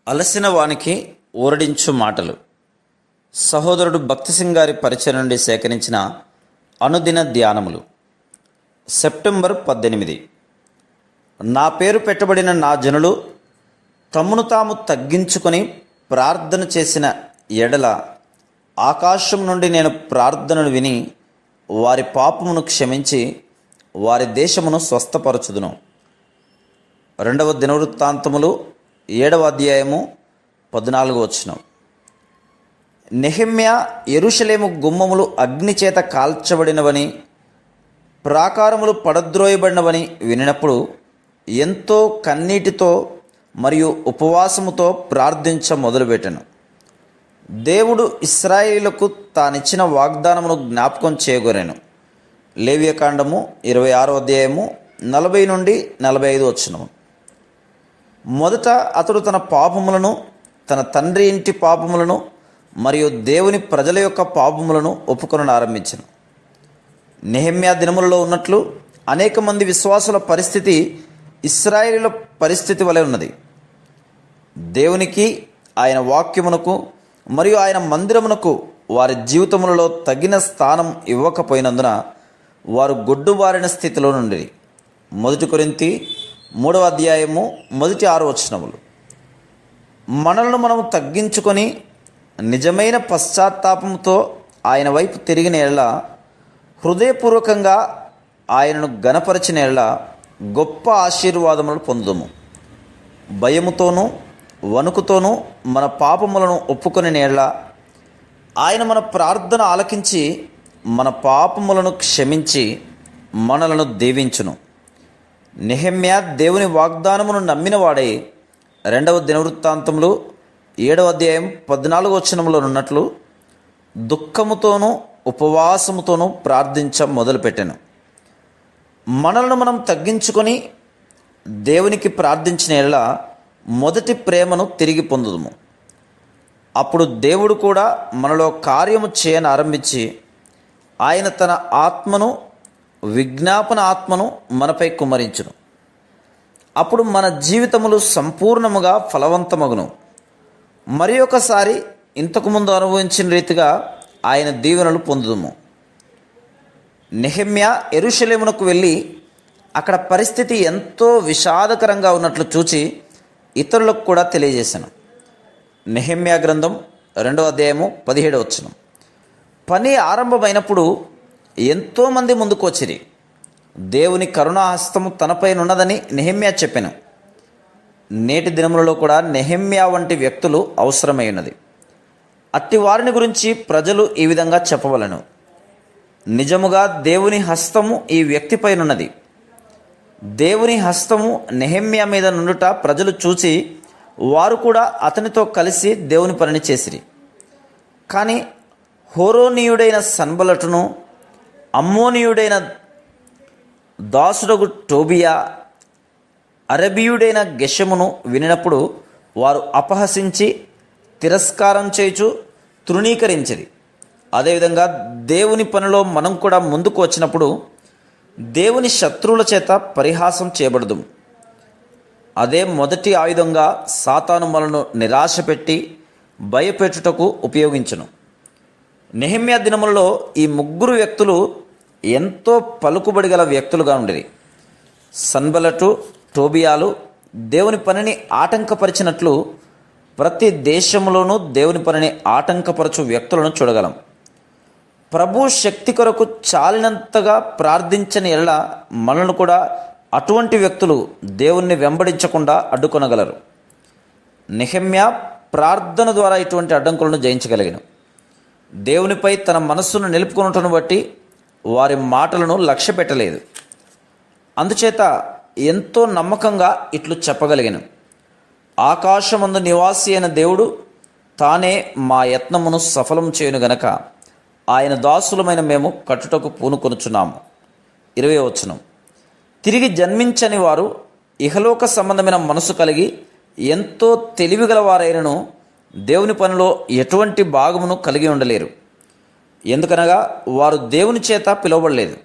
అలసిన వానికి ఊరడించు మాటలు. సహోదరుడు భక్తి సింగ్ గారి పరిచయం నుండి సేకరించిన అనుదిన ధ్యానములు. సెప్టెంబర్ 18. నా పేరు పెట్టబడిన నా జనులు తమ్మును తాము తగ్గించుకొని ప్రార్థన చేసిన ఎడల ఆకాశం నుండి నేను ప్రార్థనను విని వారి పాపమును క్షమించి వారి దేశమును స్వస్థపరచుదును. 2వ దినవృత్తాంతములు 7వ అధ్యాయము 14వ వచనం. నెహెమ్యా యెరూషలేము గుమ్మములు అగ్నిచేత కాల్చబడినవని, ప్రాకారములు పడద్రోయబడినవని వినినప్పుడు ఎంతో కన్నీటితో మరియు ఉపవాసముతో ప్రార్థించ మొదలుపెట్టెను. దేవుడు ఇశ్రాయేలుకు తానిచ్చిన వాగ్దానమును జ్ఞాపకం చేయగోరెను. లేవియకాండము 26వ అధ్యాయము 40 నుండి 45 వచనము. మొదట అతడు తన పాపములను, తన తండ్రి ఇంటి పాపములను మరియు దేవుని ప్రజల యొక్క పాపములను ఒప్పుకొనను ఆరంభించెను. నెహెమ్యా దినములలో ఉన్నట్లు అనేక మంది విశ్వాసుల పరిస్థితి ఇశ్రాయేలీయుల పరిస్థితి వలె ఉన్నది. దేవునికి, ఆయన వాక్యమునకు మరియు ఆయన మందిరమునకు వారి జీవితములలో తగిన స్థానం ఇవ్వకపోయినందున వారు గొడ్డుబారిన స్థితిలో నుండి. 1 కొరింథీ 3వ అధ్యాయము 1-6 వచనములు. మనలను మనము తగ్గించుకొని నిజమైన పశ్చాత్తాపంతో ఆయన వైపు తిరిగిన ఎడల, హృదయపూర్వకంగా ఆయనను గణపరిచిన ఎడల గొప్ప ఆశీర్వాదములను పొందుము. భయముతోనూ వణుకుతోనూ మన పాపములను ఒప్పుకొని ఎడల ఆయన మన ప్రార్థన ఆలకించి మన పాపములను క్షమించి మనలను దీవించును. నెహెమ్యా దేవుని వాగ్దానమును నమ్మినవాడై 2వ దినవృత్తాంతములు 7వ అధ్యాయం 14వ వచనములో ఉన్నట్లు దుఃఖముతోనూ ఉపవాసముతోనూ ప్రార్థించ మొదలుపెట్టెను. మనలను మనం తగ్గించుకొని దేవునికి ప్రార్థించిన ఎడల మొదటి ప్రేమను తిరిగి పొందుదుము. అప్పుడు దేవుడు కూడా మనలో కార్యము చేయని ఆరంభించి ఆయన తన ఆత్మను, విజ్ఞాపన ఆత్మను మనపై కుమ్మరించును. అప్పుడు మన జీవితములు సంపూర్ణముగా ఫలవంతమగును. మరి ఒకసారి ఇంతకుముందు అనుభవించిన రీతిగా ఆయన దీవెనలు పొందుదుము. నెహెమ్యా యెరూషలేమునకు వెళ్ళి అక్కడ పరిస్థితి ఎంతో విషాదకరంగా ఉన్నట్లు చూచి ఇతరులకు కూడా తెలియజేశాను. నెహెమ్యా గ్రంథం 2వ అధ్యాయము 17వ వచనం. పని ఆరంభమైనప్పుడు ఎంతోమంది ముందుకు వచ్చిరి. దేవుని కరుణాహస్తము తనపైనున్నదని నెహెమ్యా చెప్పెను. నేటి దినములలో కూడా నెహెమ్యా వంటి వ్యక్తులు అవసరమై ఉన్నది. అట్టి వారిని గురించి ప్రజలు ఈ విధంగా చెప్పవలను: నిజముగా దేవుని హస్తము ఈ వ్యక్తిపైనున్నది. దేవుని హస్తము నెహెమ్యా మీద నుండుట ప్రజలు చూసి వారు కూడా అతనితో కలిసి దేవుని పనిని చేసిరి. కానీ హోరోనీయుడైన సన్బలటును, అమ్మోనీయుడైన దాసుడగు టోబియా, అరబీయుడైన గెషమును వినినప్పుడు వారు అపహసించి తిరస్కారం చేయుచు తృణీకరించిరి. అదేవిధంగా దేవుని పనిలో మనం కూడా ముందుకు వచ్చినప్పుడు దేవుని శత్రువుల చేత పరిహాసం చేయబడదు. అదే మొదటి ఆయుధంగా సాతాను మనను నిరాశపెట్టి భయపెట్టుటకు ఉపయోగించును. నెహెమ్యా దినములలో ఈ ముగ్గురు వ్యక్తులు ఎంతో పలుకుబడి గల వ్యక్తులుగా ఉండిరి. సన్బలటు, టోబియాలు దేవుని పనిని ఆటంకపరిచినట్లు ప్రతి దేశంలోనూ దేవుని పనిని ఆటంకపరచు వ్యక్తులను చూడగలం. ప్రభు శక్తి కొరకు చాలినంతగా ప్రార్థించని ఎడల మనల్ని కూడా అటువంటి వ్యక్తులు దేవుణ్ణి వెంబడించకుండా అడ్డుకొనగలరు. నెహెమ్యా ప్రార్థన ద్వారా ఇటువంటి అడ్డంకులను జయించగలిగాను. దేవునిపై తన మనస్సును నిలుపుకొనుటను బట్టి వారి మాటలను లక్ష్య పెట్టలేదు. అందుచేత ఎంతో నమ్మకంగా ఇట్లు చెప్పగలిగాను: ఆకాశమందు నివాసి అయిన దేవుడు తానే మా యత్నమును సఫలం చేయును గనక ఆయన దాసులమైన మేము కట్టుటకు పూనుకొనుచున్నాము. 20వ వచనం. తిరిగి జన్మించని వారు ఇహలోక సంబంధమైన మనసు కలిగి ఎంతో తెలివిగల వారైనను దేవుని పనిలో ఎటువంటి భాగమును కలిగి ఉండలేరు. ఎందుకనగా వారు దేవుని చేత పిలువబడలేదు.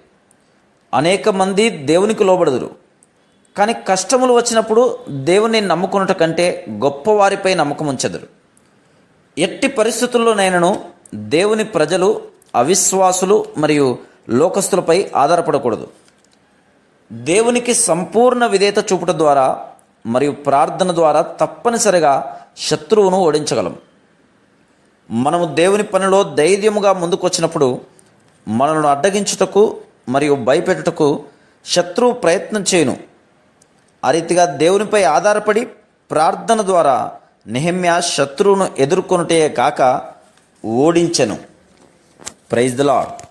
అనేక మంది దేవునికి లోబడదురు, కానీ కష్టములు వచ్చినప్పుడు దేవుని నమ్ముకున్నట కంటే గొప్పవారిపై నమ్మకం ఉంచెదరు. ఎట్టి పరిస్థితుల్లోనైనాను దేవుని ప్రజలు అవిశ్వాసులు మరియు లోకస్తులపై ఆధారపడకూడదు. దేవునికి సంపూర్ణ విధేయత చూపుట ద్వారా మరియు ప్రార్థన ద్వారా తప్పనిసరిగా శత్రువును ఓడించగలం. మనము దేవుని పనిలో ధైర్యముగా ముందుకొచ్చినప్పుడు మనల్ని అడ్డగించుటకు మరియు భయపెట్టుటకు శత్రువు ప్రయత్నం చేయును. ఆ రీతిగా దేవునిపై ఆధారపడి ప్రార్థన ద్వారా నెహెమ్యా శత్రువును ఎదుర్కొనుటే కాక ఓడించెను. Praise the lord.